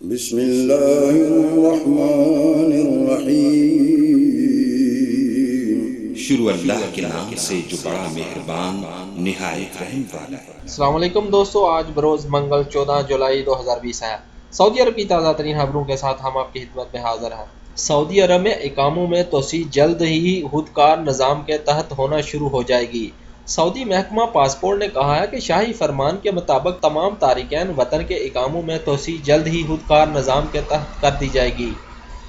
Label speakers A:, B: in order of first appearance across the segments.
A: بسم اللہ الرحمن الرحیم۔
B: شروع اللہ کے نام سے جو بڑا مہربان نہایت رحم والا ہے۔
C: السلام علیکم دوستو، آج بروز منگل 14 جولائی 2020 ہے۔ سعودی عرب کی تازہ ترین خبروں کے ساتھ ہم آپ کی خدمت میں حاضر ہیں۔ سعودی عرب میں اقاموں میں توسیع جلد ہی خودکار نظام کے تحت ہونا شروع ہو جائے گی۔ سعودی محکمہ پاسپورٹ نے کہا ہے کہ شاہی فرمان کے مطابق تمام تارکین وطن کے اقاموں میں توسیع جلد ہی خودکار نظام کے تحت کر دی جائے گی۔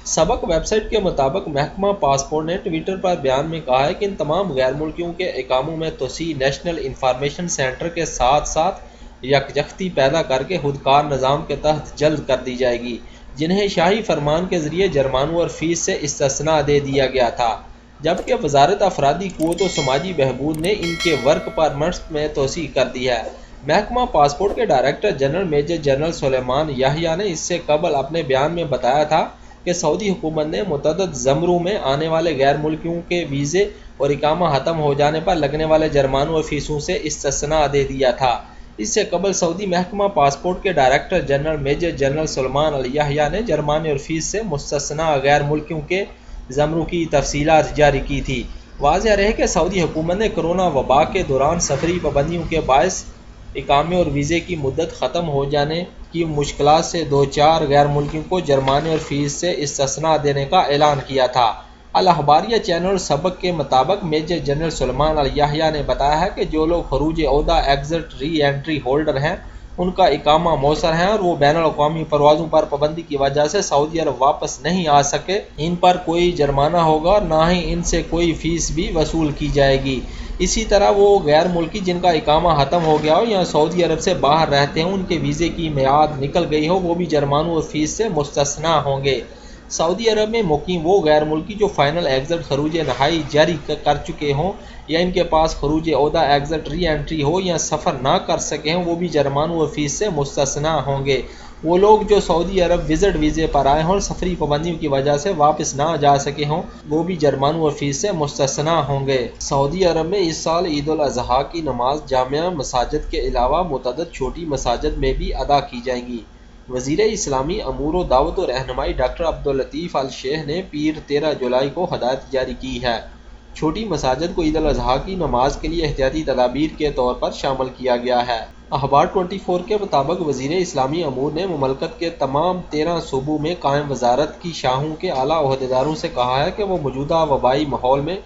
C: سبق ویب سائٹ کے مطابق محکمہ پاسپورٹ نے ٹویٹر پر بیان میں کہا ہے کہ ان تمام غیر ملکیوں کے اقاموں میں توسیع نیشنل انفارمیشن سینٹر کے ساتھ ساتھ یکجہتی پیدا کر کے خودکار نظام کے تحت جلد کر دی جائے گی، جنہیں شاہی فرمان کے ذریعے جرمانوں اور فیس سے استثناء دے دیا گیا تھا، جبکہ وزارت افرادی قوت و سماجی بہبود نے ان کے ورک پرمٹس میں توسیع کر دی ہے۔ محکمہ پاسپورٹ کے ڈائریکٹر جنرل میجر جنرل سلیمان یحییٰ نے اس سے قبل اپنے بیان میں بتایا تھا کہ سعودی حکومت نے متعدد زمروں میں آنے والے غیر ملکیوں کے ویزے اور اقامہ ختم ہو جانے پر لگنے والے جرمانوں اور فیسوں سے استثناء دے دیا تھا۔ اس سے قبل سعودی محکمہ پاسپورٹ کے ڈائریکٹر جنرل میجر جنرل سلیمان یحییٰ نے جرمانے اور فیس سے مستثنیٰ غیر ملکیوں کے زمروں کی تفصیلات جاری کی تھی۔ واضح رہے کہ سعودی حکومت نے کرونا وبا کے دوران سفری پابندیوں کے باعث اقامے اور ویزے کی مدت ختم ہو جانے کی مشکلات سے دوچار غیر ملکیوں کو جرمانے اور فیس سے استثناء دینے کا اعلان کیا تھا۔ الاخباریہ چینل سبق کے مطابق میجر جنرل سلیمان یحییٰ نے بتایا ہے کہ جو لوگ خروج عہدہ ایگزٹ ری انٹری ہولڈر ہیں، ان کا اقامہ موثر ہے اور وہ بین الاقوامی پروازوں پر پابندی کی وجہ سے سعودی عرب واپس نہیں آ سکے، ان پر کوئی جرمانہ ہوگا اور نہ ہی ان سے کوئی فیس بھی وصول کی جائے گی۔ اسی طرح وہ غیر ملکی جن کا اقامہ ختم ہو گیا ہو یا سعودی عرب سے باہر رہتے ہیں، ان کے ویزے کی میعاد نکل گئی ہو، وہ بھی جرمانوں اور فیس سے مستثنیٰ ہوں گے۔ سعودی عرب میں مقیم وہ غیر ملکی جو فائنل ایگزٹ خروج نہائی جاری کر چکے ہوں یا ان کے پاس خروج عہدہ ایگزٹ ری انٹری ہو یا سفر نہ کر سکے ہوں، وہ بھی جرمانوں اور فیس سے مستثنیٰ ہوں گے۔ وہ لوگ جو سعودی عرب وزٹ ویزے پر آئے ہوں اور سفری پابندیوں کی وجہ سے واپس نہ جا سکے ہوں، وہ بھی جرمانوں اور فیس سے مستثنیٰ ہوں گے۔ سعودی عرب میں اس سال عید الاضحیٰ کی نماز جامع مساجد کے علاوہ متعدد چھوٹی مساجد میں بھی ادا کی جائیں گی۔ وزیر اسلامی امور و دعوت و رہنمائی ڈاکٹر عبداللطیف الشیخ نے پیر 13 جولائی کو ہدایت جاری کی ہے۔ چھوٹی مساجد کو عید الاضحیٰ کی نماز کے لیے احتیاطی تدابیر کے طور پر شامل کیا گیا ہے۔ اخبار 24 کے مطابق وزیر اسلامی امور نے مملکت کے تمام 13 صوبوں میں قائم وزارت کی شاہوں کے اعلیٰ عہدیداروں سے کہا ہے کہ وہ موجودہ وبائی ماحول میں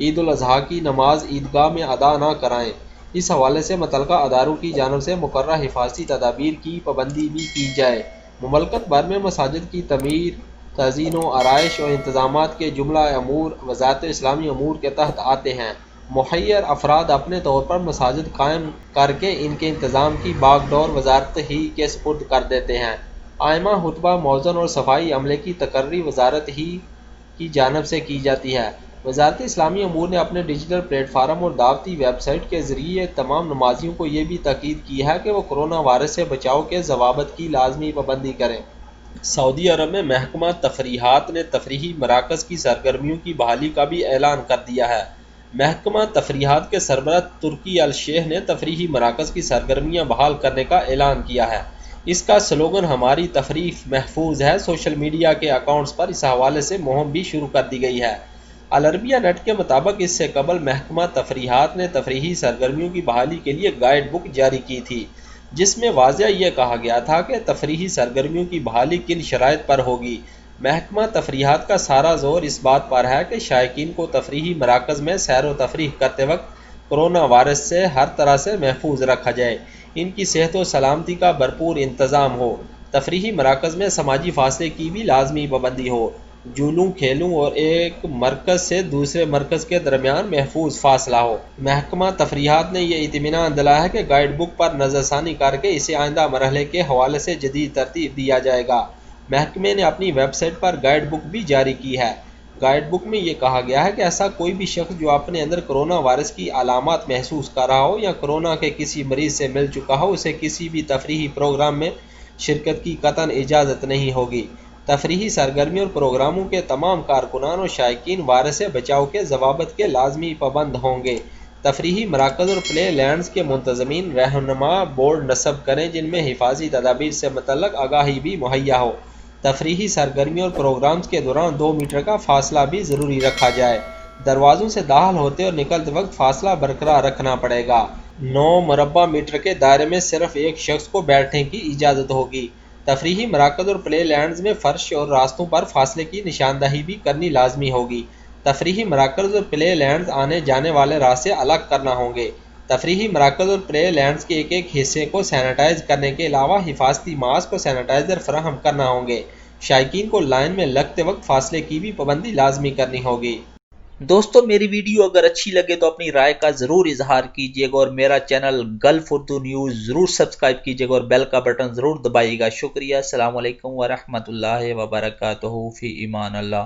C: عید الاضحیٰ کی نماز عیدگاہ میں ادا نہ کرائیں۔ اس حوالے سے متعلقہ اداروں کی جانب سے مقررہ حفاظتی تدابیر کی پابندی بھی کی جائے۔ مملکت بھر میں مساجد کی تعمیر، تزئین و آرائش اور انتظامات کے جملہ امور وزارت اسلامی امور کے تحت آتے ہیں۔ مخیر افراد اپنے طور پر مساجد قائم کر کے ان کے انتظام کی باغ ڈور وزارت ہی کے سپرد کر دیتے ہیں۔ قائمہ خطبہ موزن اور صفائی عملے کی تقرری وزارت ہی کی جانب سے کی جاتی ہے۔ وزارت اسلامی امور نے اپنے ڈیجیٹل پلیٹ فارم اور دعوتی ویب سائٹ کے ذریعے تمام نمازیوں کو یہ بھی تاکید کی ہے کہ وہ کرونا وائرس سے بچاؤ کے ضوابط کی لازمی پابندی کریں۔ سعودی عرب میں محکمہ تفریحات نے تفریحی مراکز کی سرگرمیوں کی بحالی کا بھی اعلان کر دیا ہے۔ محکمہ تفریحات کے سربراہ ترکی الشیخ نے تفریحی مراکز کی سرگرمیاں بحال کرنے کا اعلان کیا ہے۔ اس کا سلوگن ہماری تفریح محفوظ ہے۔ سوشل میڈیا کے اکاؤنٹس پر اس حوالے سے مہم بھی شروع کر دی گئی ہے۔ العربیہ نیٹ کے مطابق اس سے قبل محکمہ تفریحات نے تفریحی سرگرمیوں کی بحالی کے لیے گائیڈ بک جاری کی تھی، جس میں واضح یہ کہا گیا تھا کہ تفریحی سرگرمیوں کی بحالی کن شرائط پر ہوگی۔ محکمہ تفریحات کا سارا زور اس بات پر ہے کہ شائقین کو تفریحی مراکز میں سیر و تفریح کرتے وقت کرونا وائرس سے ہر طرح سے محفوظ رکھا جائے، ان کی صحت و سلامتی کا بھرپور انتظام ہو، تفریحی مراکز میں سماجی فاصلے کی بھی لازمی پابندی ہو، جھولوں کھیلوں اور ایک مرکز سے دوسرے مرکز کے درمیان محفوظ فاصلہ ہو۔ محکمہ تفریحات نے یہ اطمینان دلایا ہے کہ گائیڈ بک پر نظر ثانی کر کے اسے آئندہ مرحلے کے حوالے سے جدید ترتیب دیا جائے گا۔ محکمے نے اپنی ویب سائٹ پر گائیڈ بک بھی جاری کی ہے۔ گائیڈ بک میں یہ کہا گیا ہے کہ ایسا کوئی بھی شخص جو اپنے اندر کرونا وائرس کی علامات محسوس کر رہا ہو یا کرونا کے کسی مریض سے مل چکا ہو، اسے کسی بھی تفریحی پروگرام میں شرکت کی قطعاً اجازت نہیں ہوگی۔ تفریحی سرگرمیوں اور پروگراموں کے تمام کارکنان اور شائقین وائرس سے بچاؤ کے ضوابط کے لازمی پابند ہوں گے۔ تفریحی مراکز اور پلے لینڈز کے منتظمین رہنما بورڈ نصب کریں جن میں حفاظتی تدابیر سے متعلق آگاہی بھی مہیا ہو۔ تفریحی سرگرمیوں اور پروگرامز کے دوران 2 میٹر کا فاصلہ بھی ضروری رکھا جائے۔ دروازوں سے داخل ہوتے اور نکلتے وقت فاصلہ برقرار رکھنا پڑے گا۔ 9 مربع میٹر کے دائرے میں صرف ایک شخص کو بیٹھنے کی اجازت ہوگی۔ تفریحی مراکز اور پلے لینڈز میں فرش اور راستوں پر فاصلے کی نشاندہی بھی کرنی لازمی ہوگی۔ تفریحی مراکز اور پلے لینڈز آنے جانے والے راستے الگ کرنا ہوں گے۔ تفریحی مراکز اور پلے لینڈز کے ایک حصے کو سینیٹائز کرنے کے علاوہ حفاظتی ماسک اور سینیٹائزر فراہم کرنا ہوں گے۔ شائقین کو لائن میں لگتے وقت فاصلے کی بھی پابندی لازمی کرنی ہوگی۔
D: دوستو میری ویڈیو اگر اچھی لگے تو اپنی رائے کا ضرور اظہار کیجیے گا اور میرا چینل گلف اردو نیوز ضرور سبسکرائب کیجیے گا اور بیل کا بٹن ضرور دبائیے گا۔ شکریہ۔ السلام علیکم ورحمۃ اللہ وبرکاتہ۔ فی امان اللہ۔